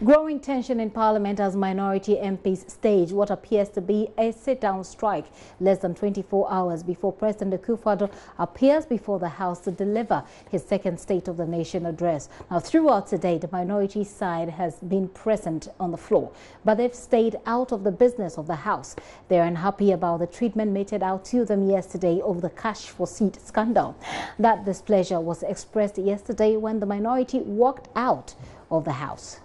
Growing tension in Parliament as minority MPs stage what appears to be a sit-down strike less than 24 hours before President Akufo-Addo appears before the House to deliver his second State of the Nation address. Now, throughout today, the minority side has been present on the floor, but they've stayed out of the business of the House. They're unhappy about the treatment meted out to them yesterday over the cash for seat scandal. That displeasure was expressed yesterday when the minority walked out of the House.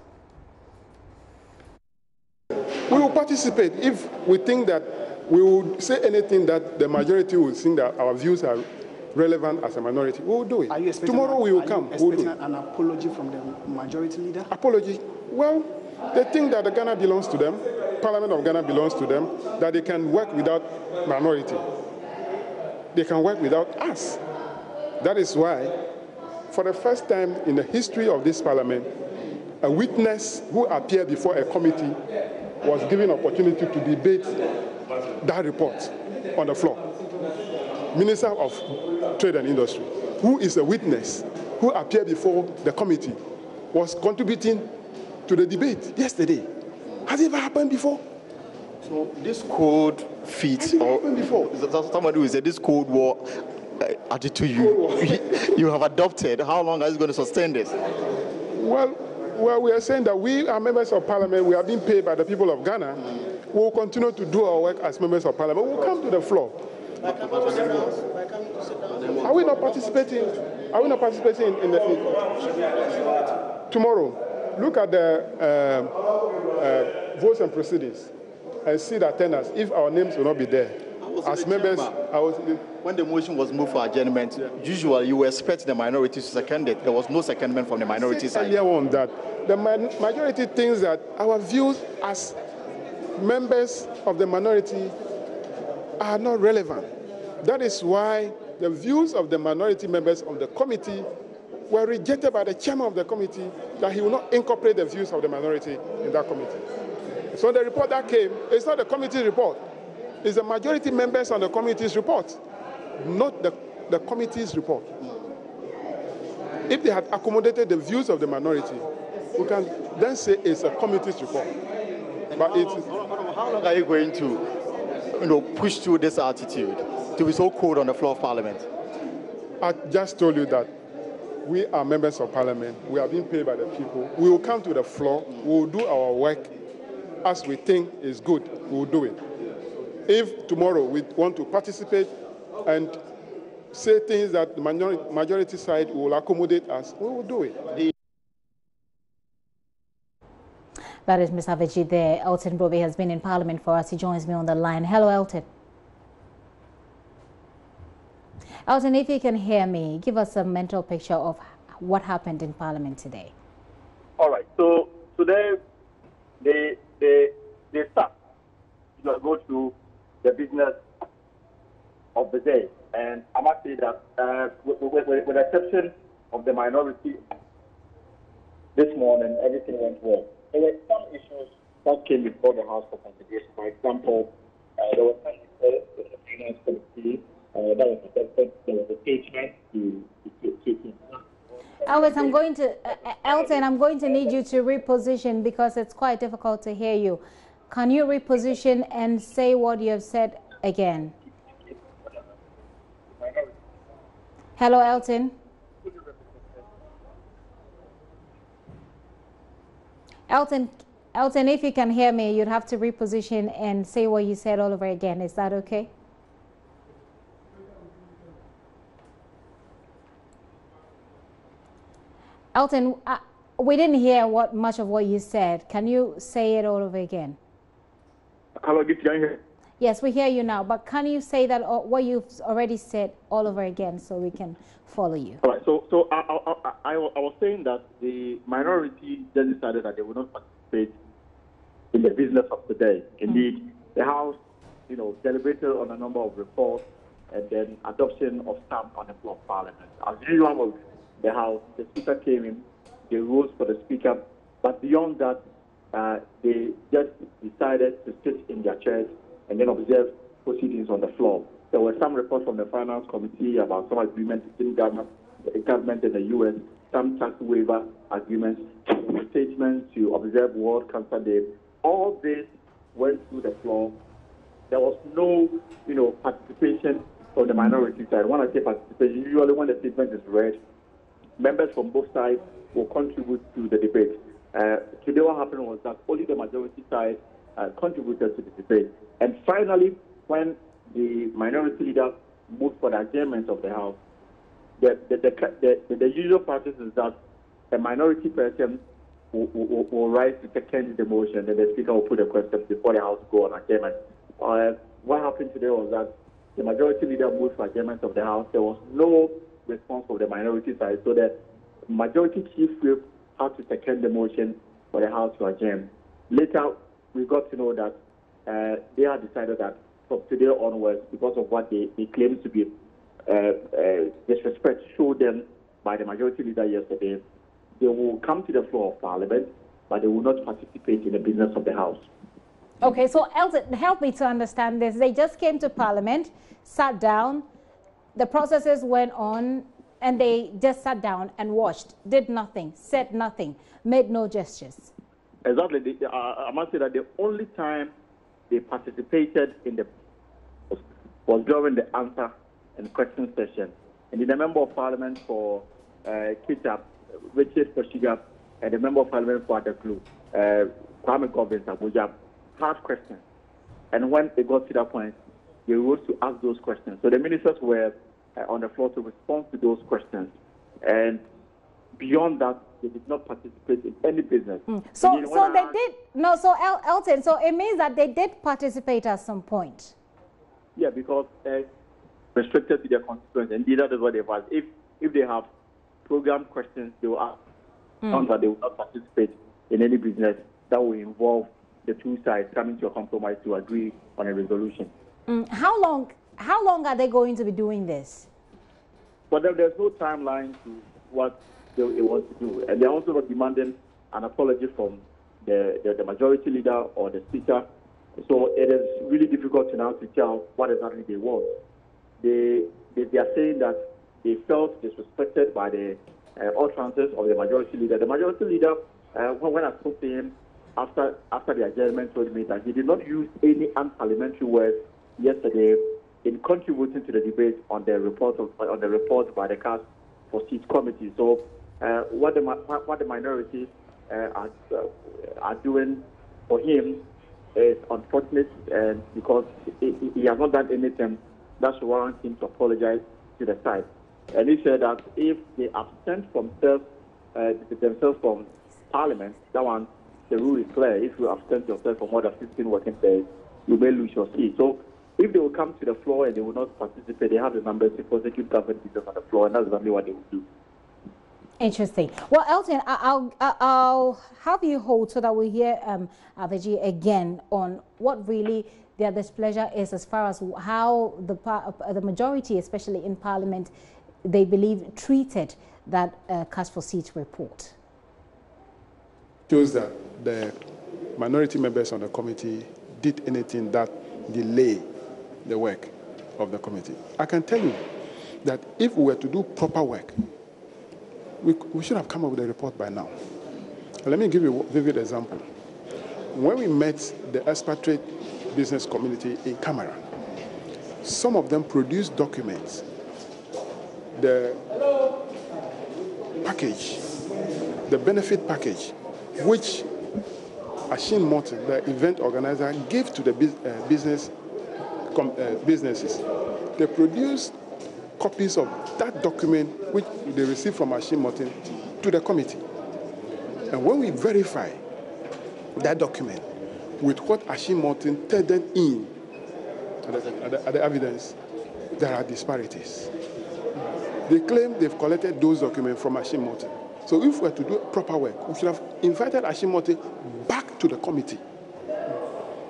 We will participate if we think that we will say anything that the majority will think that our views are relevant as a minority. We will do it. Tomorrow we will come. Are you expecting an apology from the majority leader? Apology? Well, they think that the Ghana belongs to them, Parliament of Ghana belongs to them, that they can work without minority. They can work without us. That is why, for the first time in the history of this Parliament, a witness who appeared before a committee was given opportunity to debate that report on the floor. Minister of Trade and Industry, who is a witness, who appeared before the committee, was contributing to the debate yesterday. Has it ever happened before? So this Cold Feet, or somebody who said this Cold War attitude you have adopted, how long are you going to sustain this? Well, we are saying that we are members of Parliament. We are being paid by the people of Ghana. We will continue to do our work as members of Parliament. We will come to the floor. Are we not participating? Are we not participating in the tomorrow? Look at the votes and proceedings and see the attendance. If our names will not be there, as members, when the motion was moved for adjournment, usually you were expecting the minority to second it. There was no secondment from the minority side. Earlier on that, the majority thinks that our views as members of the minority are not relevant. That is why the views of the minority members of the committee were rejected by the chairman of the committee, that he will not incorporate the views of the minority in that committee. So the report that came, it's not the committee's report. It's the majority members on the committee's report, not the committee's report. If they had accommodated the views of the minority, we can then say it's a committee's report. But how long are you going to, push through this attitude to be so cold on the floor of Parliament? I just told you that we are members of Parliament. We are being paid by the people. We will come to the floor. We will do our work as we think is good. We will do it. If tomorrow we want to participate and say things that the majority side will accommodate us, we will do it. That is Ms. Aveji there. Elton Brobe has been in Parliament for us. He joins me on the line. Hello, Elton. Elton, if you can hear me, give us a mental picture of what happened in Parliament today. All right. So today, they start to go through the business of the day. And I must say that with the exception of the minority, this morning, everything went well. There were some issues that came before the House for consideration. For example, there was some issues with the finance committee that was affected. There was engagement to Elton, I'm going to need you to reposition because it's quite difficult to hear you. Can you reposition and say what you have said again? Hello, Elton. Elton, if you can hear me, you'd have to reposition and say what you said all over again. Is that okay? Elton, we didn't hear much of what you said. Can you say it all over again? Hello, can you hear? Yes, we hear you now. But can you say that what you've already said all over again so we can follow you? All right. So I was saying that the minority just decided that they would not participate in the business of the day. Indeed, the House, deliberated on a number of reports and then adoption of stamp on the floor of Parliament. As usual with the House, the Speaker came in, they rose for the Speaker, but beyond that, they just decided to sit in their chairs and then observe proceedings on the floor. There were some reports from the Finance Committee about some agreement between the government and the U.S. some tax waiver agreements, statements to observe World Cancer Day. All this went through the floor. There was no, participation from the minority side. When I say participation, usually when the statement is read, members from both sides will contribute to the debate. Today what happened was that only the majority side contributed to the debate. And finally, when the minority leader moved for the adjournment of the House, the usual practice is that a minority person will rise to second the motion, and the Speaker will put the question before the House go on adjournment. What happened today was that the majority leader moved for adjournment of the House. There was no response from the minority side, so the majority chief whip had to second the motion for the House to adjourn. Later, we got to know that they had decided that from today onwards, because of what they claimed to be disrespect showed them by the majority leader yesterday, they will come to the floor of Parliament, but they will not participate in the business of the House. Okay, so Elton, help me to understand this. They just came to Parliament, sat down, the processes went on, and they just sat down and watched, did nothing, said nothing, made no gestures. Exactly. I must say that the only time they participated in the was during the answer and question session. And the Member of Parliament for Kitap, Richard Koshiga, and the Member of Parliament for Adaklu, Kwame Govins Abuja, had questions. And when it got to that point, they rose to ask those questions. So the ministers were on the floor to respond to those questions. And beyond that, they did not participate in any business. So they did, no, so Elton, so it means that they did participate at some point. Yeah, because restricted to their constituents, and that is what they've asked. If they have program questions, they will ask, but they will not participate in any business that will involve the two sides coming to a compromise to agree on a resolution. How long are they going to be doing this? But there's no timeline to what they want to do, and they're also not demanding an apology from the majority leader or the speaker. So it is really difficult now to tell what exactly they want. They are saying that they felt disrespected by the utterances of the majority leader. The majority leader, when I spoke to him after the adjournment, told me that he did not use any unparliamentary words yesterday in contributing to the debate on the report by the Cast for Seats Committee. So what the minority are doing for him is unfortunate, and because he has not done anything that should warrant him to apologize to the side. And he said that if they absent from themselves from Parliament, that one, the rule is clear. If you absent yourself for more than 15 working days, you may lose your seat. So if they will come to the floor and they will not participate, they have the numbers to prosecute government business on the floor, and that's exactly what they will do. Interesting. Well, Elton, I'll have you hold so that we hear Aveji again on what really their displeasure is as far as how the majority, especially in Parliament, they believe treated that Cast for Seats report. Shows that the minority members on the committee did anything that delay the work of the committee. I can tell you that if we were to do proper work, we should have come up with a report by now. Let me give you a vivid example. When we met the expatriate business community in Cameroon, some of them produced documents, the package, the benefit package, which Ashin Morton, the event organizer, gave to the businesses. They produced copies of that document which they received from Ashin Morton to the committee. And when we verify that document with what Ashin Morton tendered in the evidence, there are disparities. They claim they've collected those documents from Ashin Morton. So if we were to do proper work, we should have invited Ashin Morton back to the committee.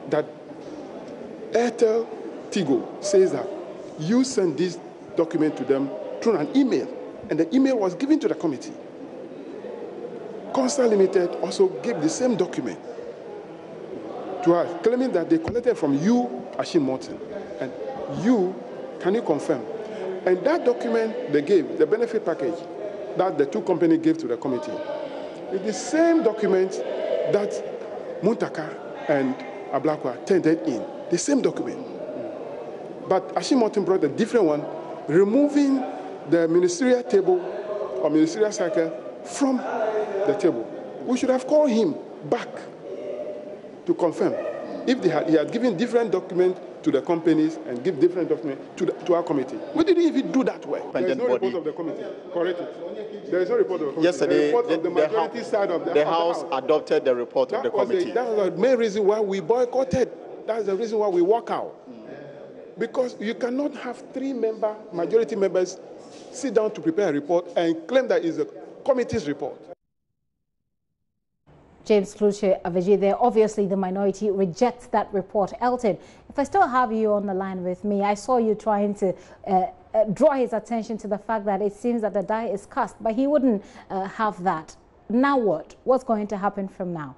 That Airtel Tigo says that you send this document to them through an email, and the email was given to the committee. Consta Limited also gave the same document to us, claiming that they collected from you, Ashin Morton, and can you confirm? And that document they gave, the benefit package, that the two companies gave to the committee is the same document that Muntaka and Ablakwa tendered in. The same document. But Ashimotin brought a different one, removing the ministerial table or ministerial cycle from the table. We should have called him back to confirm if he had given different documents to the companies and give different documents to our committee. We didn't even do that well. There is no report of the committee. Correct it. There is no report of the committee. Yesterday, the report of the majority side of the House adopted the report of the committee. That was the main reason why we boycotted. That's the reason why we walk out. Because you cannot have majority members sit down to prepare a report and claim that it's a committee's report. James Kluche Aveji there. Obviously, the minority rejects that report. Elton, if I still have you on the line with me, I saw you trying to draw his attention to the fact that it seems that the die is cast, but he wouldn't have that. Now what? What's going to happen from now?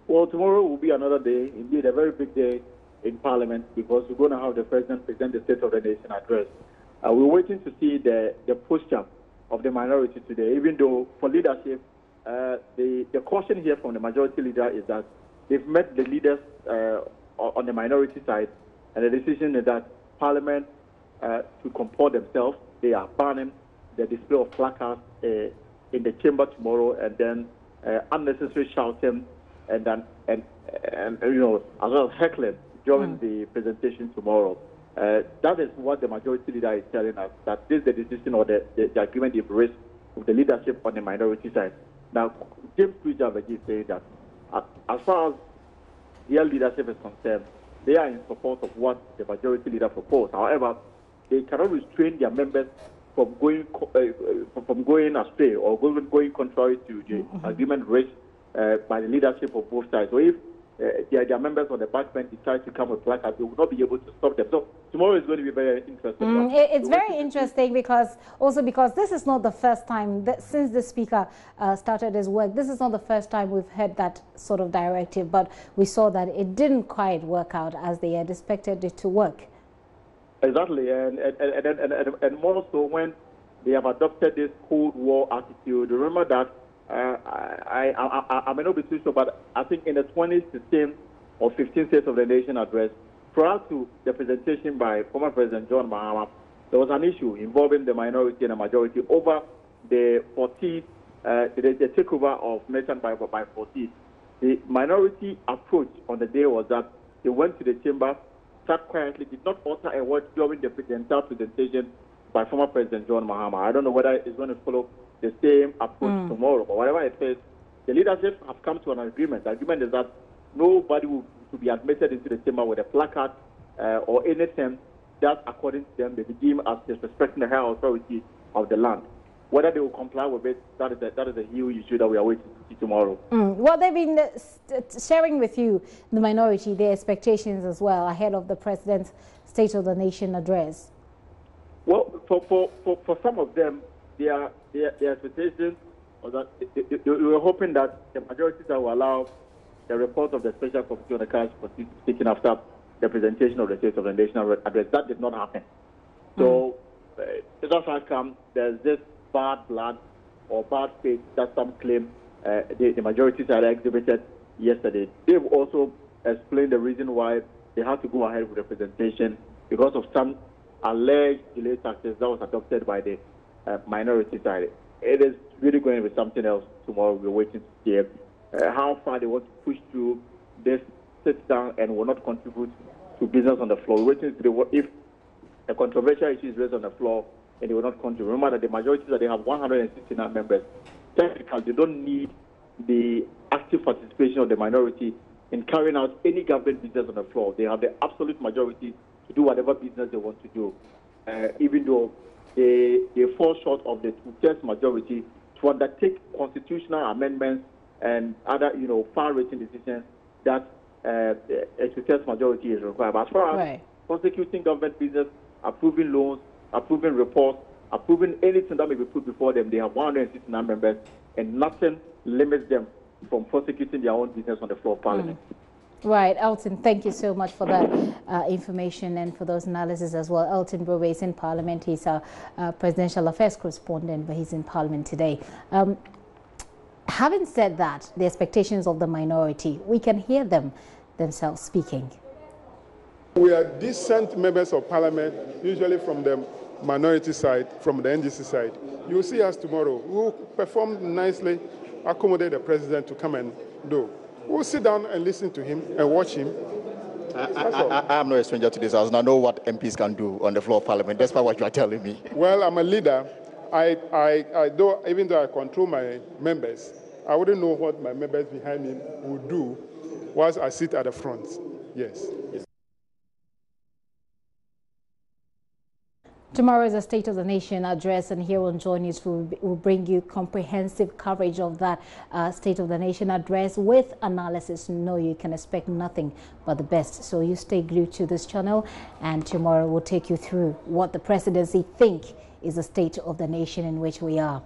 Well, tomorrow will be another day, indeed a very big day in Parliament, because we're going to have the President present the State of the Nation address. We're waiting to see the posture of the minority today, even though for leadership, the caution here from the majority leader is that they've met the leaders on the minority side, and the decision is that Parliament to comport themselves. They are banning the display of placards in the chamber tomorrow, and then unnecessary shouting and you know, as well as heckling during the presentation tomorrow. That is what the majority leader is telling us, that this is the decision or the agreement they've reached with the leadership on the minority side. Now, James Kluche is saying that as far as their leadership is concerned, they are in support of what the majority leader proposed. However, they cannot restrain their members from going astray or going contrary to the agreement reached by the leadership of both sides. So if their members on the backbench decide to come with placards, they will not be able to stop them. So tomorrow is going to be very interesting. It's very interesting because this is not the first time that since the Speaker started his work, this is not the first time we've heard that sort of directive, but we saw that it didn't quite work out as they had expected it to work. Exactly, and more so when they have adopted this Cold War attitude. Remember that I may not be too sure, but I think in the 2016 or 15 States of the Nation address, prior to the presentation by former President John Mahama, there was an issue involving the minority and the majority over the 14th, the takeover of Nation by 14th. The minority approach on the day was that they went to the chamber, sat quietly, did not utter a word during the entire presentation by former President John Mahama. I don't know whether it's going to follow the same approach tomorrow, but whatever it is, the leadership have come to an agreement. The agreement is that nobody will be admitted into the chamber with a placard or anything that, according to them, they deem as disrespecting the higher authority of the land. Whether they will comply with it, that is a huge issue that we are waiting to see tomorrow. Well, they've been sharing with you, the minority, their expectations as well ahead of the President's State of the Nation address. Well, for some of them, their expectations was that they were hoping that the majority will allow the report of the Special Committee on the Cash for taken after the presentation of the State of the Nation address. That did not happen. So, that's how come there's this bad blood or bad faith that some claim the majority side exhibited yesterday. They've also explained the reason why they had to go ahead with the presentation because of some alleged delayed taxes that was adopted by the minority side. It is really going to be something else tomorrow. We're waiting to see how far they want to push through this sit down and will not contribute to business on the floor. We're waiting to see if a controversial issue is raised on the floor and they will not contribute. Remember that the majority that they have 169 members. Technically, they don't need the active participation of the minority in carrying out any government business on the floor. They have the absolute majority to do whatever business they want to do, even though they fall short of the two-thirds majority to undertake constitutional amendments and other, far-reaching decisions that a two-thirds majority is required. But as far as prosecuting government business, approving loans, approving reports, approving anything that may be put before them, they have 169 members, and nothing limits them from prosecuting their own business on the floor of Parliament. Right, Elton, thank you so much for that information and for those analysis as well. Elton Brobe is in Parliament. He's a presidential affairs correspondent, but he's in Parliament today. Having said that, the expectations of the minority, we can hear them themselves speaking. We are decent members of Parliament, usually from the minority side, from the NDC side. You will see us tomorrow. We will perform nicely, accommodate the president to come and do. We'll sit down and listen to him and watch him. I am not a stranger to this house, and I know what MPs can do on the floor of Parliament. That's what you are telling me. Well, I'm a leader. Even though I control my members, I wouldn't know what my members behind me would do whilst I sit at the front. Yes. Tomorrow is a State of the Nation address, and here on JoyNews we'll bring you comprehensive coverage of that State of the Nation address with analysis. No, you can expect nothing but the best. So you stay glued to this channel, and tomorrow we'll take you through what the presidency think is the State of the Nation in which we are.